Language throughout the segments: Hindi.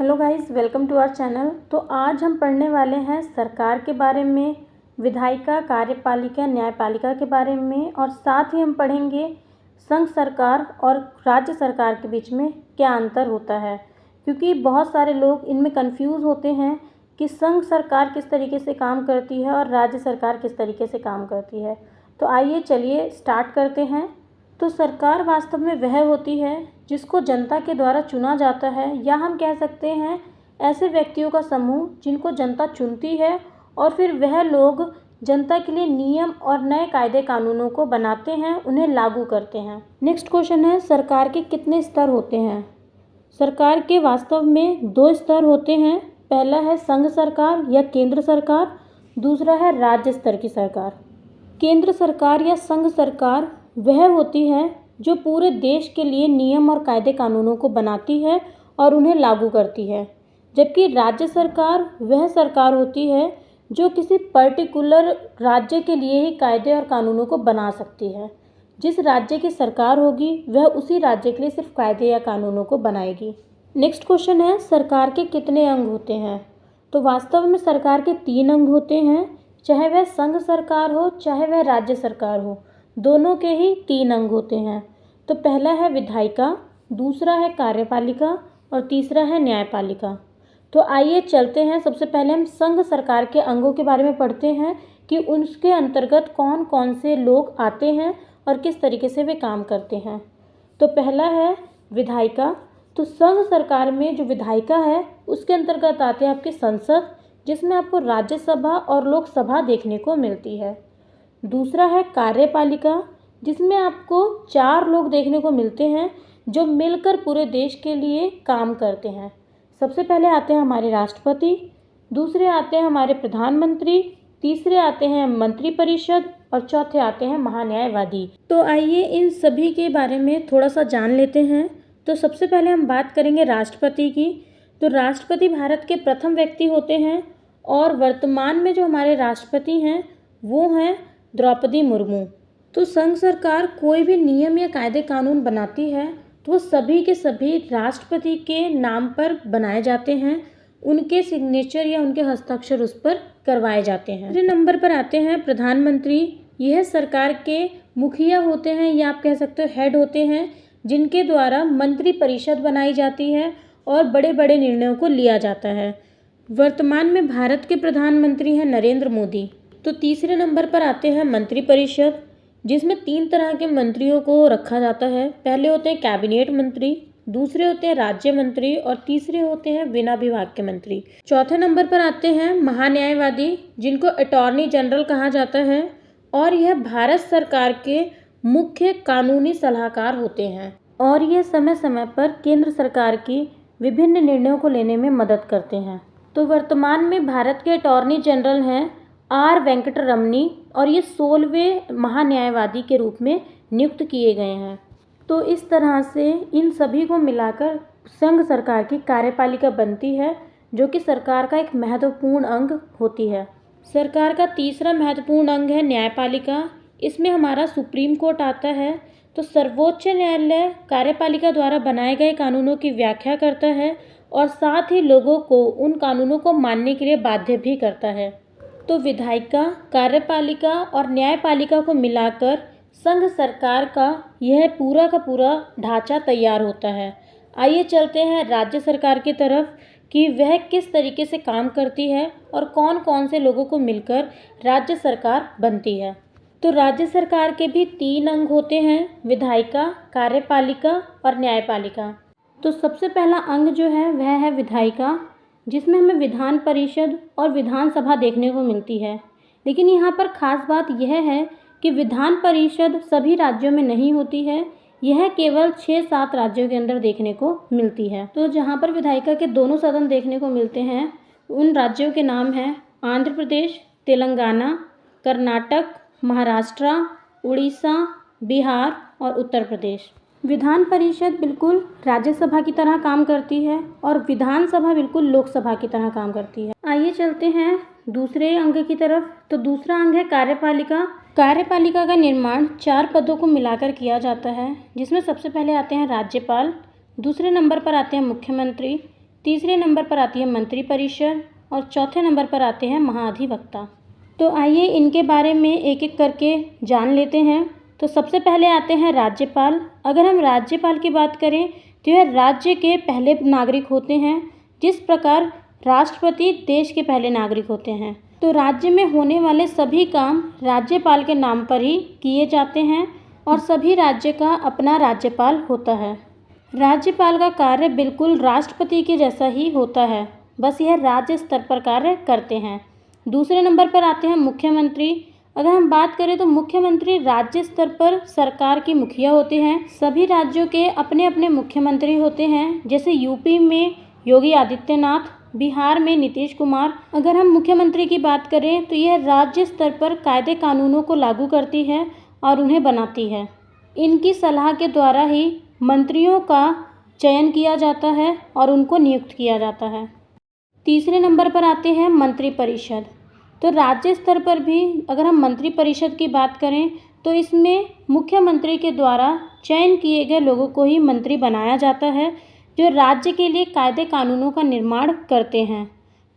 Hello guys, welcome to our channel. तो आज हम पढ़ने वाले हैं सरकार के बारे में, विधायिका, कार्यपालिका, न्यायपालिका के बारे में, और साथ ही हम पढ़ेंगे संघ सरकार और राज्य सरकार के बीच में क्या अंतर होता है, क्योंकि बहुत सारे लोग इनमें कंफ्यूज होते हैं कि संघ सरकार किस तरीके से काम करती है और राज्य सरकार किस तरीके से काम करती है। तो आइए चलिए स्टार्ट करते हैं। तो सरकार वास्तव में वह होती है जिसको जनता के द्वारा चुना जाता है, या हम कह सकते हैं ऐसे व्यक्तियों का समूह जिनको जनता चुनती है और फिर वह लोग जनता के लिए नियम और नए कायदे कानूनों को बनाते हैं, उन्हें लागू करते हैं। नेक्स्ट क्वेश्चन है, सरकार के कितने स्तर होते हैं? सरकार के वास्तव में 2 स्तर होते हैं। पहला है संघ सरकार या केंद्र सरकार, दूसरा है राज्य स्तर की सरकार। केंद्र सरकार या संघ सरकार वह होती है जो पूरे देश के लिए नियम और कायदे कानूनों को बनाती है और उन्हें लागू करती है, जबकि राज्य सरकार वह सरकार होती है जो किसी पर्टिकुलर राज्य के लिए ही कायदे और कानूनों को बना सकती है। जिस राज्य की सरकार होगी वह उसी राज्य के लिए सिर्फ कायदे या कानूनों को बनाएगी। नेक्स्ट क्वेश्चन है, सरकार के कितने अंग होते हैं? तो वास्तव में सरकार के 3 अंग होते हैं, चाहे वह संघ सरकार हो चाहे वह राज्य सरकार हो, दोनों के ही 3 अंग होते हैं। तो पहला है विधायिका, दूसरा है कार्यपालिका और तीसरा है न्यायपालिका। तो आइए चलते हैं, सबसे पहले हम संघ सरकार के अंगों के बारे में पढ़ते हैं कि उसके अंतर्गत कौन कौन से लोग आते हैं और किस तरीके से वे काम करते हैं। तो पहला है विधायिका। तो संघ सरकार में जो विधायिका है उसके अंतर्गत आते हैं आपकी संसद, जिसमें आपको राज्यसभा और लोकसभा देखने को मिलती है। दूसरा है कार्यपालिका, जिसमें आपको 4 लोग देखने को मिलते हैं जो मिलकर पूरे देश के लिए काम करते हैं। सबसे पहले आते हैं हमारे राष्ट्रपति, दूसरे आते हैं हमारे प्रधानमंत्री, तीसरे आते हैं मंत्रिपरिषद और चौथे आते हैं महान्यायवादी। तो आइए इन सभी के बारे में थोड़ा सा जान लेते हैं। तो सबसे पहले हम बात करेंगे राष्ट्रपति की। तो राष्ट्रपति भारत के प्रथम व्यक्ति होते हैं और वर्तमान में जो हमारे राष्ट्रपति हैं वो हैं द्रौपदी मुर्मू। तो संघ सरकार कोई भी नियम या कायदे कानून बनाती है तो वो सभी के सभी राष्ट्रपति के नाम पर बनाए जाते हैं, उनके सिग्नेचर या उनके हस्ताक्षर उस पर करवाए जाते हैं। दूसरे नंबर पर आते हैं प्रधानमंत्री। यह सरकार के मुखिया होते हैं या आप कह सकते हो हेड होते हैं, जिनके द्वारा मंत्रिपरिषद बनाई जाती है और बड़े बड़े निर्णयों को लिया जाता है। वर्तमान में भारत के प्रधानमंत्री हैं नरेंद्र मोदी। तो तीसरे नंबर पर आते हैं मंत्रिपरिषद, जिसमें 3 तरह के मंत्रियों को रखा जाता है। पहले होते हैं कैबिनेट मंत्री, दूसरे होते हैं राज्य मंत्री और तीसरे होते हैं बिना विभाग के मंत्री। चौथे नंबर पर आते हैं महान्यायवादी, जिनको अटॉर्नी जनरल कहा जाता है, और यह भारत सरकार के मुख्य कानूनी सलाहकार होते हैं और यह समय समय पर केंद्र सरकार की विभिन्न निर्णयों को लेने में मदद करते हैं। तो वर्तमान में भारत के अटॉर्नी जनरल हैं आर वेंकटरमणी और ये 16वें महान्यायवादी के रूप में नियुक्त किए गए हैं। तो इस तरह से इन सभी को मिलाकर संघ सरकार की कार्यपालिका बनती है, जो कि सरकार का एक महत्वपूर्ण अंग होती है। सरकार का तीसरा महत्वपूर्ण अंग है न्यायपालिका। इसमें हमारा सुप्रीम कोर्ट आता है। तो सर्वोच्च न्यायालय कार्यपालिका द्वारा बनाए गए कानूनों की व्याख्या करता है और साथ ही लोगों को उन कानूनों को मानने के लिए बाध्य भी करता है। तो विधायिका, कार्यपालिका और न्यायपालिका को मिलाकर संघ सरकार का यह पूरा का पूरा ढांचा तैयार होता है। आइए चलते हैं राज्य सरकार की तरफ कि वह किस तरीके से काम करती है और कौन कौन से लोगों को मिलकर राज्य सरकार बनती है। तो राज्य सरकार के भी 3 अंग होते हैं, विधायिका, कार्यपालिका और न्यायपालिका। तो सबसे पहला अंग जो है वह है विधायिका, जिसमें हमें विधान परिषद और विधानसभा देखने को मिलती है। लेकिन यहाँ पर खास बात यह है कि विधान परिषद सभी राज्यों में नहीं होती है, यह केवल 6-7 राज्यों के अंदर देखने को मिलती है। तो जहाँ पर विधायिका के दोनों सदन देखने को मिलते हैं उन राज्यों के नाम हैं आंध्र प्रदेश, तेलंगाना, कर्नाटक, महाराष्ट्र, उड़ीसा, बिहार और उत्तर प्रदेश। विधान परिषद बिल्कुल राज्यसभा की तरह काम करती है और विधानसभा बिल्कुल लोकसभा की तरह काम करती है। आइए चलते हैं दूसरे अंग की तरफ। तो दूसरा अंग है कार्यपालिका। कार्यपालिका का निर्माण 4 पदों को मिलाकर किया जाता है, जिसमें सबसे पहले आते हैं राज्यपाल, दूसरे नंबर पर आते हैं मुख्यमंत्री, तीसरे नंबर पर आती है मंत्रिपरिषद और चौथे नंबर पर आते हैं महाधिवक्ता। तो आइए इनके बारे में एक एक करके जान लेते हैं। तो सबसे पहले आते हैं राज्यपाल। अगर हम राज्यपाल की बात करें तो यह राज्य के पहले नागरिक होते हैं, जिस प्रकार राष्ट्रपति देश के पहले नागरिक होते हैं। तो राज्य में होने वाले सभी काम राज्यपाल के नाम पर ही किए जाते हैं और सभी राज्य का अपना राज्यपाल होता है। राज्यपाल का कार्य बिल्कुल राष्ट्रपति के जैसा ही होता है, बस यह राज्य स्तर पर कार्य करते हैं। दूसरे नंबर पर आते हैं मुख्यमंत्री। अगर हम बात करें तो मुख्यमंत्री राज्य स्तर पर सरकार की मुखिया होते हैं। सभी राज्यों के अपने अपने मुख्यमंत्री होते हैं, जैसे यूपी में योगी आदित्यनाथ, बिहार में नीतीश कुमार। अगर हम मुख्यमंत्री की बात करें तो यह राज्य स्तर पर कायदे कानूनों को लागू करती है और उन्हें बनाती है। इनकी सलाह के द्वारा ही मंत्रियों का चयन किया जाता है और उनको नियुक्त किया जाता है। तीसरे नंबर पर आते हैं मंत्रिपरिषद। तो राज्य स्तर पर भी अगर हम मंत्रिपरिषद की बात करें तो इसमें मुख्यमंत्री के द्वारा चयन किए गए लोगों को ही मंत्री बनाया जाता है, जो राज्य के लिए कायदे कानूनों का निर्माण करते हैं।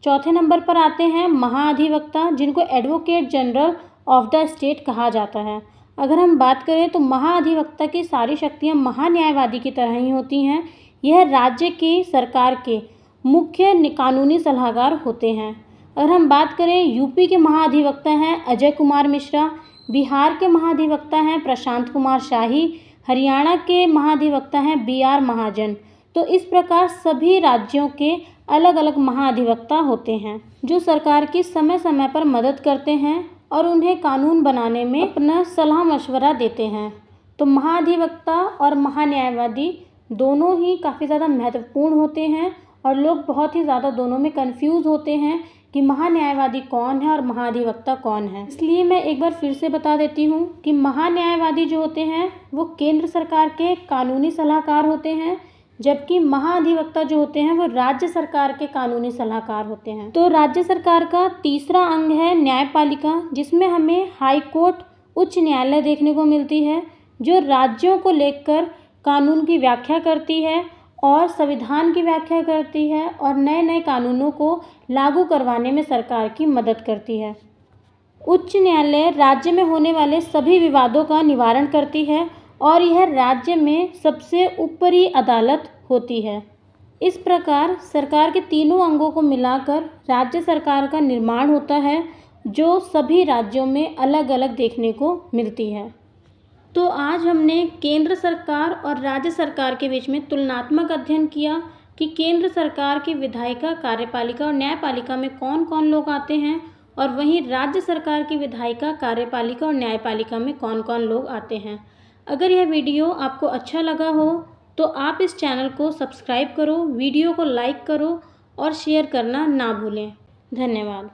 चौथे नंबर पर आते हैं महाधिवक्ता, जिनको advocate general of the state कहा जाता है। अगर हम बात करें तो महाधिवक्ता की सारी शक्तियाँ महान्यायवादी की तरह ही होती हैं। यह राज्य की सरकार के मुख्य कानूनी सलाहकार होते हैं। अगर हम बात करें यूपी के महाधिवक्ता हैं अजय कुमार मिश्रा, बिहार के महाधिवक्ता हैं प्रशांत कुमार शाही, हरियाणा के महाधिवक्ता हैं BR महाजन। तो इस प्रकार सभी राज्यों के अलग अलग महाधिवक्ता होते हैं, जो सरकार की समय समय पर मदद करते हैं और उन्हें कानून बनाने में अपना सलाह मशवरा देते हैं। तो महाधिवक्ता और महान्यायवादी दोनों ही काफ़ी ज़्यादा महत्वपूर्ण होते हैं और लोग बहुत ही ज़्यादा दोनों में कंफ्यूज होते हैं कि महान्यायवादी कौन है और महाधिवक्ता कौन है। इसलिए मैं एक बार फिर से बता देती हूँ कि महान्यायवादी जो होते हैं वो केंद्र सरकार के कानूनी सलाहकार होते हैं, जबकि महाधिवक्ता जो होते हैं वो राज्य सरकार के कानूनी सलाहकार होते हैं। तो राज्य सरकार का तीसरा अंग है न्यायपालिका, जिसमें हमें हाई कोर्ट, उच्च न्यायालय देखने को मिलती है, जो राज्यों को लेकर कानून की व्याख्या करती है और संविधान की व्याख्या करती है और नए नए कानूनों को लागू करवाने में सरकार की मदद करती है। उच्च न्यायालय राज्य में होने वाले सभी विवादों का निवारण करती है और यह राज्य में सबसे ऊपरी अदालत होती है। इस प्रकार सरकार के तीनों अंगों को मिलाकर राज्य सरकार का निर्माण होता है, जो सभी राज्यों में अलग अलग देखने को मिलती है। तो आज हमने केंद्र सरकार और राज्य सरकार के बीच में तुलनात्मक अध्ययन किया कि केंद्र सरकार की विधायिका, कार्यपालिका और न्यायपालिका में कौन कौन लोग आते हैं और वहीं राज्य सरकार की विधायिका, कार्यपालिका और न्यायपालिका में कौन कौन लोग आते हैं। अगर यह वीडियो आपको अच्छा लगा हो तो आप इस चैनल को सब्सक्राइब करो, वीडियो को लाइक करो और शेयर करना ना भूलें। धन्यवाद।